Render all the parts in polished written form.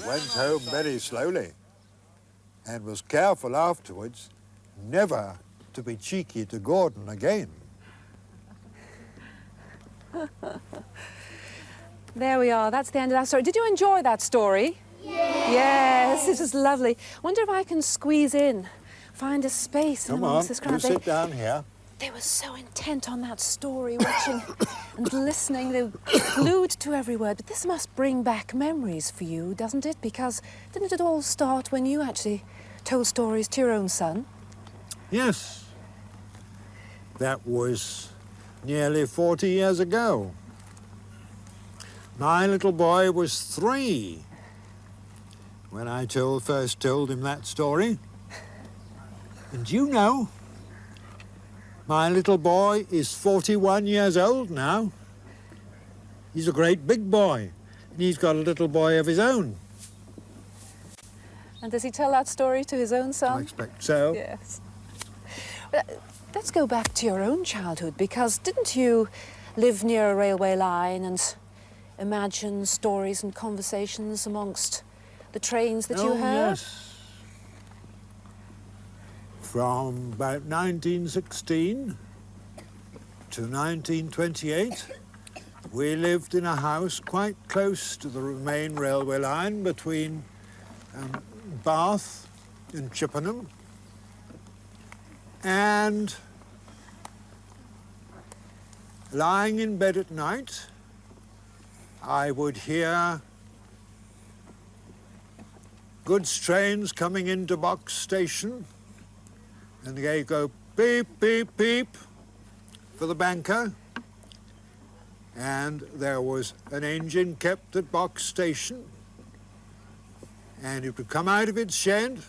went home very slowly and was careful afterwards never to be cheeky to Gordon again. There we are. That's the end of that story. Did you enjoy that story? Yes, it was lovely. Wonder if I can squeeze in, find a space Come amongst on, this crowd. you sit down here. They were so intent on that story, watching and listening. They were glued to every word. But this must bring back memories for you, doesn't it? Because didn't it all start when you actually told stories to your own son? Yes. That was nearly 40 years ago. My little boy was 3 when I first told him that story. And you know, my little boy is 41 years old now. He's a great big boy. And he's got a little boy of his own. And does he tell that story to his own son? I expect so. Yes. Let's go back to your own childhood, because didn't you live near a railway line and imagine stories and conversations amongst the trains that you heard? Yes. From about 1916 to 1928, we lived in a house quite close to the main railway line between Bath and Chippenham. And lying in bed at night, I would hear goods trains coming into Box Station, and they go beep, beep, beep for the banker. And there was an engine kept at Box Station, and it would come out of its shed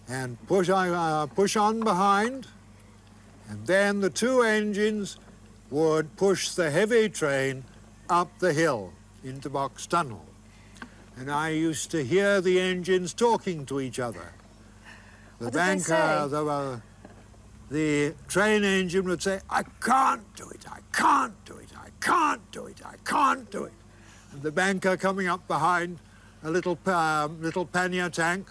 and push on behind, and then the 2 engines would push the heavy train up the hill into Box Tunnel. And I used to hear the engines talking to each other. The banker, the train engine would say, "I can't do it, I can't do it, I can't do it, I can't do it." And the banker coming up behind a little pannier tank,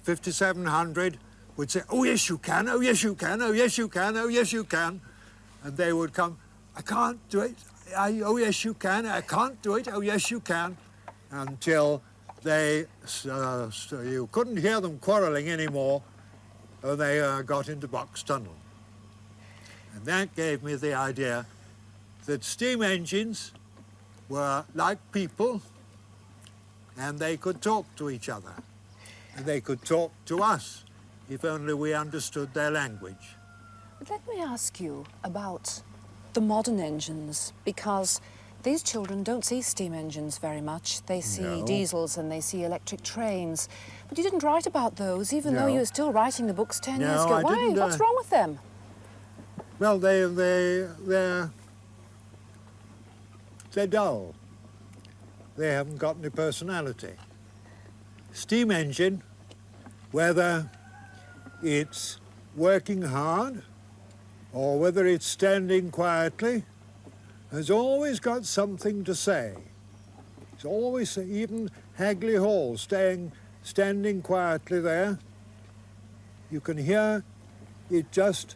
5700, would say, "Oh yes you can, oh yes you can, oh yes you can, oh yes you can." And they would come, "I can't do it, oh yes you can, I can't do it, oh yes you can," until they, so you couldn't hear them quarrelling anymore, and they got into Box Tunnel. And that gave me the idea that steam engines were like people, and they could talk to each other, and they could talk to us if only we understood their language. But let me ask you about the modern engines, because these children don't see steam engines very much. They see diesels and they see electric trains. But you didn't write about those, even though you were still writing the books 10 years ago. Why? Didn't, What's wrong with them? Well, they're dull. They haven't got any personality. Steam engine, whether it's working hard or whether it's standing quietly, has always got something to say. It's always, even Hagley Hall, standing quietly there, you can hear it just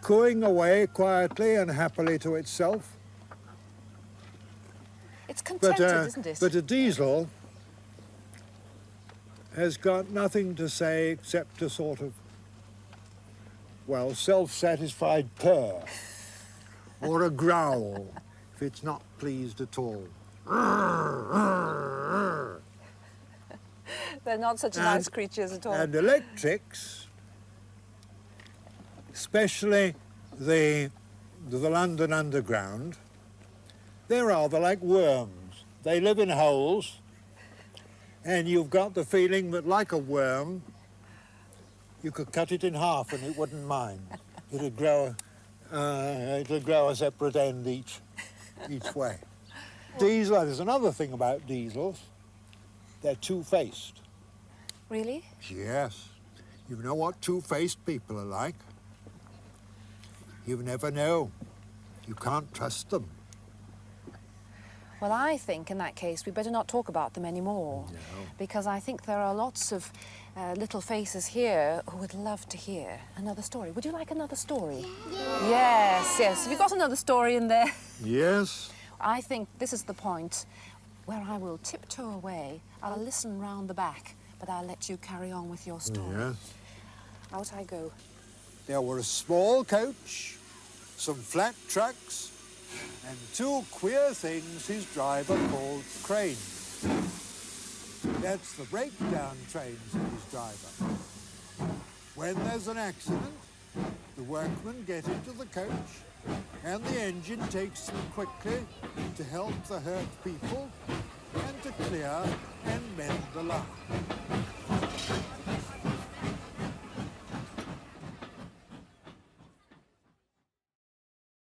cooing away quietly and happily to itself. It's contented, isn't it? But a diesel has got nothing to say except a sort of, well, self-satisfied purr or a growl if it's not pleased at all. They're not such nice creatures at all. And electrics, especially the London Underground, they're rather like worms. They live in holes, and you've got the feeling that, like a worm, you could cut it in half and it wouldn't mind. It'll grow a separate end each way. Diesel, there's another thing about diesels. They're two-faced. Really? Yes. You know what two-faced people are like? You never know. You can't trust them. Well, I think in that case we better not talk about them anymore, because I think there are lots of little faces here who would love to hear another story. Would you like another story? Yeah. Yes, yes. Have you got another story in there? Yes. I think this is the point where I will tiptoe away. I'll listen round the back, but I'll let you carry on with your story. Yes. Out I go. There were a small coach, some flat trucks, and two queer things his driver called cranes. That's the breakdown trains of his driver. When there's an accident, the workmen get into the coach and the engine takes them quickly to help the hurt people and to clear and mend the line.